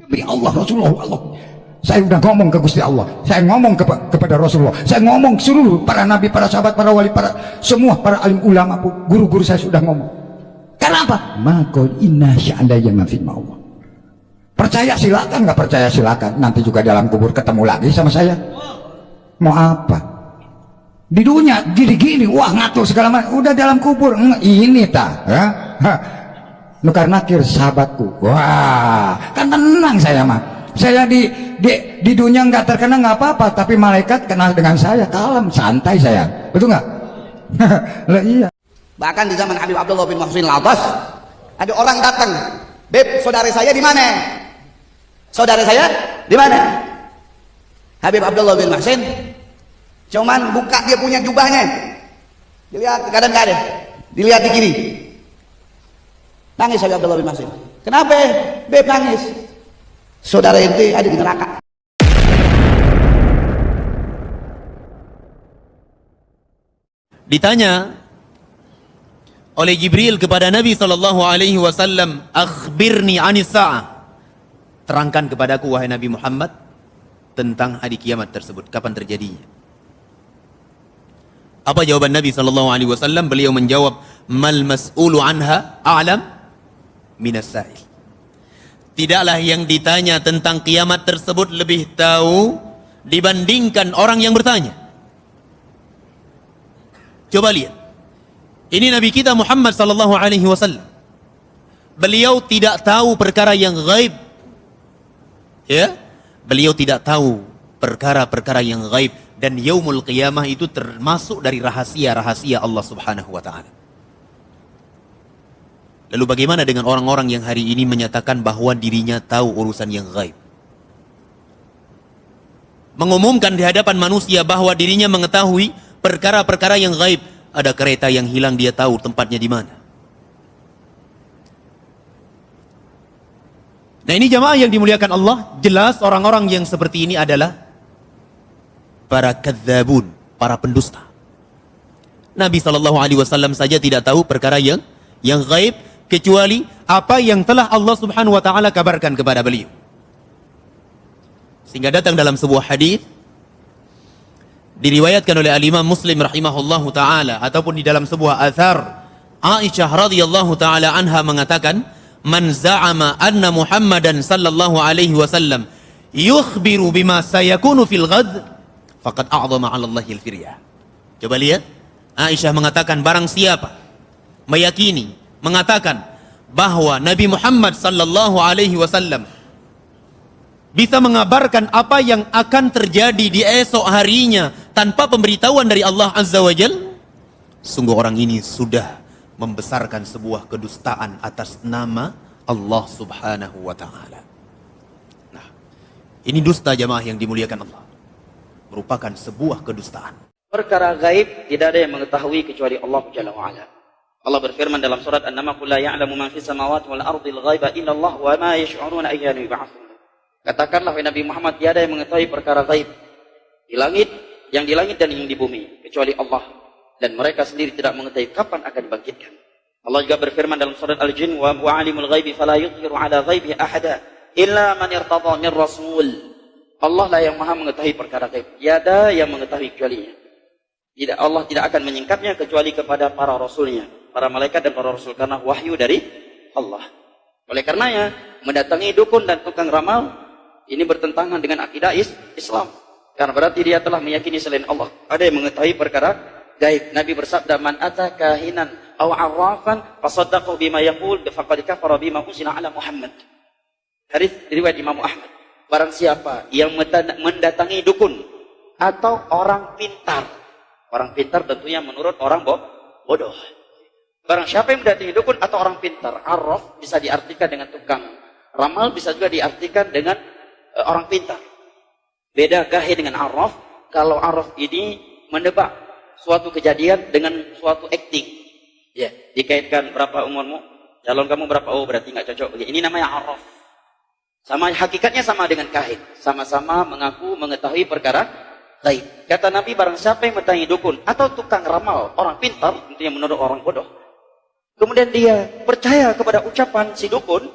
Demi Allah, Rasulullah, Allah. Saya udah ngomong ke Gusti Allah, saya ngomong kepada Rasulullah, saya ngomong seluruh para nabi, para sahabat, para wali, para semua para alim ulama, guru-guru saya sudah ngomong. Karena apa? Maka inna sya'andaya mafid ma'allah. Percaya silakan, nggak percaya silakan. Nanti juga dalam kubur ketemu lagi sama saya. Mau apa? Di dunia gini-gini, wah ngatur segala macam. Udah dalam kubur, ini tak. Ya? Nukar nakir sahabatku. Wah, kan tenang saya mah. Saya di dunia nggak terkena nggak apa-apa, tapi malaikat kenal dengan saya, kalem, santai saya, betul nggak? Lah iya. Bahkan di zaman Habib Abdullah bin Muhsin Al-Abbas, ada orang datang, "Beb, saudara saya di mana? Saudara saya di mana?" Habib Abdullah bin Muhsin cuman buka dia punya jubahnya, dilihat kadang nggak ada, dilihat di kiri, nangis Habib Abdullah bin Muhsin. Kenapa, Beb nangis? Saudara ente ada di neraka. Ditanya oleh Jibril kepada Nabi SAW, "Akhbirni anis sa'ah." Terangkan kepadaku wahai Nabi Muhammad tentang hari kiamat tersebut, kapan terjadinya. Apa jawaban Nabi SAW? Beliau menjawab, "Mal mas'ulu anha a'lam minas sa'il." Tidaklah yang ditanya tentang kiamat tersebut lebih tahu dibandingkan orang yang bertanya. Coba lihat. Ini Nabi kita Muhammad sallallahu alaihi wasallam. Beliau tidak tahu perkara yang gaib. Ya? Beliau tidak tahu perkara-perkara yang gaib, dan yaumul qiyamah itu termasuk dari rahasia-rahasia Allah Subhanahu wa taala. Lalu bagaimana dengan orang-orang yang hari ini menyatakan bahwa dirinya tahu urusan yang gaib? Mengumumkan di hadapan manusia bahwa dirinya mengetahui perkara-perkara yang gaib. Ada kereta yang hilang, dia tahu tempatnya di mana. Nah, ini jamaah yang dimuliakan Allah, jelas orang-orang yang seperti ini adalah para kadzabun, para pendusta. Nabi SAW saja tidak tahu perkara yang gaib, kecuali apa yang telah Allah Subhanahu wa taala kabarkan kepada beliau. Sehingga datang dalam sebuah hadis diriwayatkan oleh al-Imam Muslim rahimahullahu taala, ataupun di dalam sebuah athar, Aisyah radhiyallahu taala anha mengatakan, "Man za'ama anna Muhammadan sallallahu alaihi wasallam yukhbiru bima sayakunu fil ghad faqad a'zama 'ala Allahil firyah." Coba lihat, Aisyah mengatakan, barang siapa meyakini, mengatakan bahwa Nabi Muhammad sallallahu alaihi wasallam bisa mengabarkan apa yang akan terjadi di esok harinya tanpa pemberitahuan dari Allah Azza wa Jalla, sungguh orang ini sudah membesarkan sebuah kedustaan atas nama Allah Subhanahu wa taala. Nah, ini dusta jamaah yang dimuliakan Allah. Merupakan sebuah kedustaan. Perkara gaib tidak ada yang mengetahui kecuali Allah Jalla wa Ala. Allah berfirman dalam surat An-Naml, "Qul la ya'lamu man fis samawati wal ardi al-ghaiba illa Allah wa ma yash'uruna ayyana yub'atsun." Katakanlah wahai Nabi Muhammad, tiada yang mengetahui perkara gaib di langit, yang di langit dan yang di bumi kecuali Allah, dan mereka sendiri tidak mengetahui kapan akan dibangkitkan. Allah juga berfirman dalam surat Al-Jin, "Wa alimul ghaibi fala yudhiru 'ala ghaibihi ahada illa man irtada min rasul." Allah lah yang Maha mengetahui perkara gaib. Tiada yang mengetahui kecuali-Nya. Tidak, Allah tidak akan menyingkapnya kecuali kepada para rasulnya, para malaikat dan para rasul, karena wahyu dari Allah. Oleh karenanya, mendatangi dukun dan tukang ramal ini bertentangan dengan akidah Islam, karena berarti dia telah meyakini selain Allah ada yang mengetahui perkara gaib. Nabi bersabda, "Man ata kahinan aw 'arrafan fasaddaqahu bima yaqul faqad kafara bima unzila 'ala Muhammad." Hadis riwayat Imam Ahmad. Barang siapa yang mendatangi dukun atau orang pintar, orang pintar tentunya menurut orang bodoh. Barang siapa yang mendatangi dukun atau orang pintar, arraf bisa diartikan dengan tukang ramal, bisa juga diartikan dengan orang pintar. Beda gahe dengan arraf. Kalau arraf ini menebak suatu kejadian dengan suatu acting. Ya, dikaitkan berapa umurmu, calon kamu berapa, oh berarti nggak cocok. Ini namanya arraf. Sama hakikatnya sama dengan kahin, sama-sama mengaku mengetahui perkara gaib. Kata Nabi, barang siapa yang mendatangi dukun atau tukang ramal, orang pintar, tentunya menurut orang bodoh, kemudian dia percaya kepada ucapan si dukun,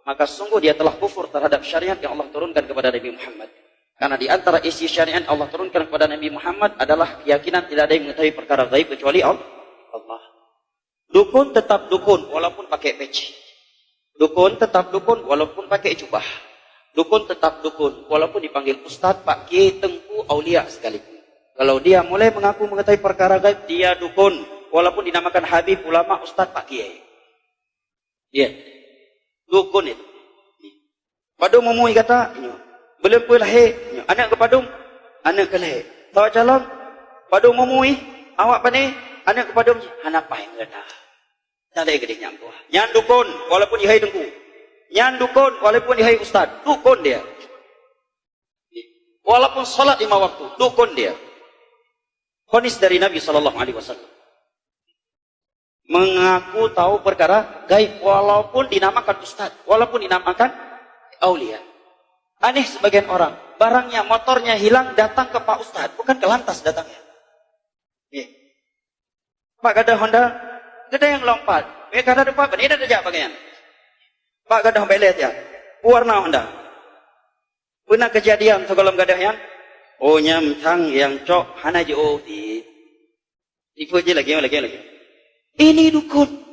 maka sungguh dia telah kufur terhadap syariat yang Allah turunkan kepada Nabi Muhammad. Karena di antara isi syariat yang Allah turunkan kepada Nabi Muhammad adalah keyakinan tidak ada yang mengetahui perkara gaib kecuali Allah. Dukun tetap dukun walaupun pakai peci. Dukun tetap dukun walaupun pakai jubah. Dukun tetap dukun walaupun dipanggil ustaz, pak kiai, tengku, aulia sekalipun. Kalau dia mulai mengaku mengetahui perkara gaib, dia dukun walaupun dinamakan habib, ulama, ustaz, pak kiai. Dia dukun itu. Padung memui kata, belum pun lahir, anak ke padung, anak ke lahir. Tahu calon, padung memui, awak pani, anak ke padung, anak apa yang kata? Tak ada gede nyampu. Nyan dukun, walaupun dihai dengku. Nyan dukun, walaupun dihai ustaz, dukun dia. Walaupun salat 5 waktu, dukun dia. Khonis dari Nabi SAW. Mengaku tahu perkara gaib, walaupun dinamakan ustaz, walaupun dinamakan aulia. Aneh sebagian orang, barangnya, motornya hilang, datang ke Pak Ustaz, bukan ke lantas datangnya. Pak gadah Honda, gadah yang lompat. Gadah depan, ini ada jawab bagian. Pak gadah belet ya, warna Honda. Pernah kejadian sebelum gadah yang, oh nyamtang yang cok, hana je oh di. Tipu je lagi. Ini dukun.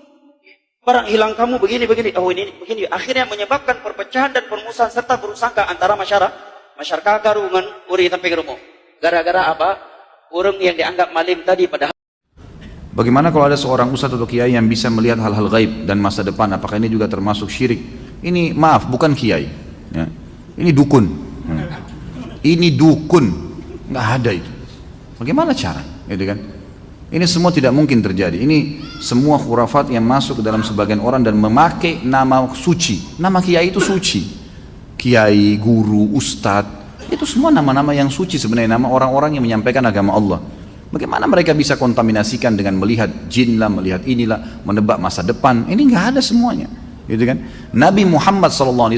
Barang hilang kamu begini, oh ini begini. Akhirnya menyebabkan perpecahan dan permusuhan serta berusangka antara masyarakat karungan uri sampai rumah. Gara-gara apa? Orang yang dianggap malim tadi padahal. Bagaimana kalau ada seorang ustadz atau kiai yang bisa melihat hal-hal gaib dan masa depan? Apakah ini juga termasuk syirik? Ini maaf, bukan kiai. Ya. Ini dukun. Ini dukun. Nggak ada itu. Bagaimana cara? Gitu kan? Ini semua tidak mungkin terjadi. Ini semua khurafat yang masuk ke dalam sebagian orang dan memakai nama suci. Nama kiai itu suci. Kiai, guru, ustadz, itu semua nama-nama yang suci sebenarnya, nama orang-orang yang menyampaikan agama Allah. Bagaimana mereka bisa kontaminasikan dengan melihat jin lah, melihat inilah, menebak masa depan? Ini nggak ada semuanya, gitu kan? Nabi Muhammad SAW,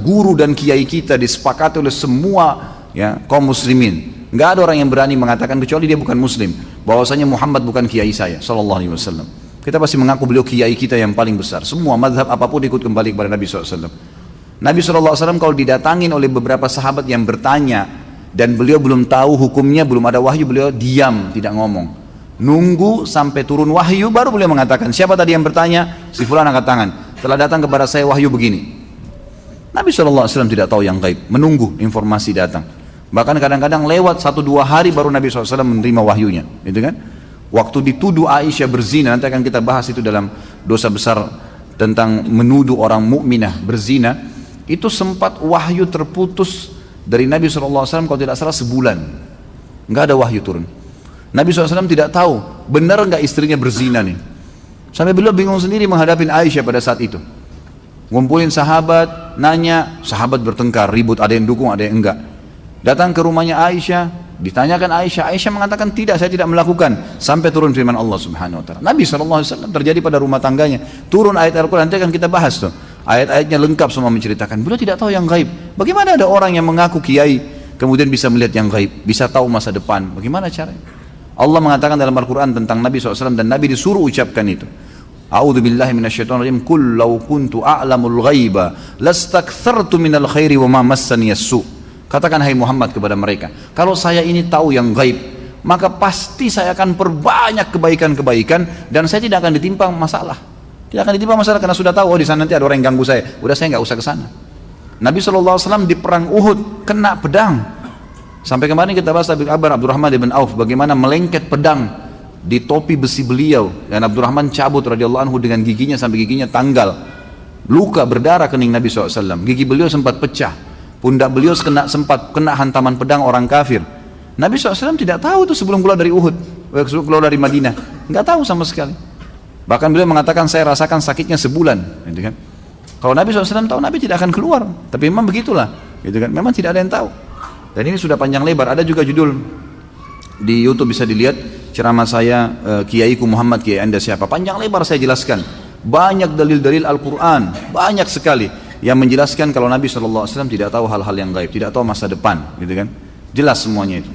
guru dan kiai kita, disepakati oleh semua ya kaum muslimin. Nggak ada orang yang berani mengatakan kecuali dia bukan muslim bahwasanya Muhammad bukan kiai saya SAW. Kita pasti mengaku beliau kiai kita yang paling besar. Semua mazhab apapun ikut kembali kepada Nabi SAW. Nabi SAW kalau didatangin oleh beberapa sahabat yang bertanya dan beliau belum tahu hukumnya, belum ada wahyu, beliau diam, tidak ngomong. Nunggu sampai turun wahyu baru beliau mengatakan, siapa tadi yang bertanya? Si fulan angkat tangan. Telah datang kepada saya wahyu begini. Nabi SAW tidak tahu yang gaib, menunggu informasi datang. Bahkan kadang-kadang lewat 1-2 hari baru Nabi SAW menerima wahyunya, gitu kan? Waktu dituduh Aisyah berzina, nanti akan kita bahas itu dalam dosa besar tentang menuduh orang mukminah berzina, itu sempat wahyu terputus dari Nabi SAW kalau tidak salah sebulan, nggak ada wahyu turun. Nabi SAW tidak tahu benar nggak istrinya berzina nih, sampai beliau bingung sendiri menghadapi Aisyah pada saat itu. Ngumpulin sahabat, nanya, sahabat bertengkar, ribut, ada yang dukung, ada yang enggak. Datang ke rumahnya Aisyah, ditanyakan Aisyah mengatakan tidak, saya tidak melakukan, sampai turun firman Allah Subhanahu Wa Taala. Nabi SAW terjadi pada rumah tangganya, turun ayat Al-Quran, nanti akan kita bahas tuh, ayat-ayatnya lengkap semua menceritakan. Beliau tidak tahu yang gaib. Bagaimana ada orang yang mengaku kiai kemudian bisa melihat yang gaib, bisa tahu masa depan? Bagaimana caranya? Allah mengatakan dalam Al-Quran tentang Nabi SAW, dan Nabi disuruh ucapkan itu. A'udzu billahi minasyaitonir rajim. Qul law kuntu a'lamul ghaiba lastakthartu minal khairi wa ma massani as-su'. Katakan hai Muhammad kepada mereka, kalau saya ini tahu yang gaib, maka pasti saya akan perbanyak kebaikan-kebaikan dan saya tidak akan ditimpa masalah. Tidak akan ditimpa masalah karena sudah tahu, oh di sana nanti ada orang yang ganggu saya. Udah saya nggak usah ke sana. Nabi SAW di perang Uhud kena pedang. Sampai kemarin kita bahas kabar Abdurrahman bin Auf bagaimana melengket pedang di topi besi beliau dan Abdurrahman cabut radhiyallahu anhu dengan giginya sampai giginya tanggal. Luka berdarah kening Nabi SAW. Gigi beliau sempat pecah. Pundak beliau sempat kena hantaman pedang orang kafir. Nabi SAW tidak tahu itu sebelum keluar dari Uhud, sebelum keluar dari Madinah, nggak tahu sama sekali. Bahkan beliau mengatakan saya rasakan sakitnya sebulan, gitu kan? Kalau Nabi SAW tahu, Nabi tidak akan keluar. Tapi memang begitulah, gitu kan? Memang tidak ada yang tahu. Dan ini sudah panjang lebar. Ada juga judul di YouTube bisa dilihat ceramah saya, Kiaiku Muhammad, Kiai Anda siapa? Panjang lebar saya jelaskan. Banyak dalil-dalil Al-Quran, banyak sekali yang menjelaskan kalau Nabi SAW tidak tahu hal-hal yang gaib, tidak tahu masa depan, gitu kan? Jelas semuanya itu.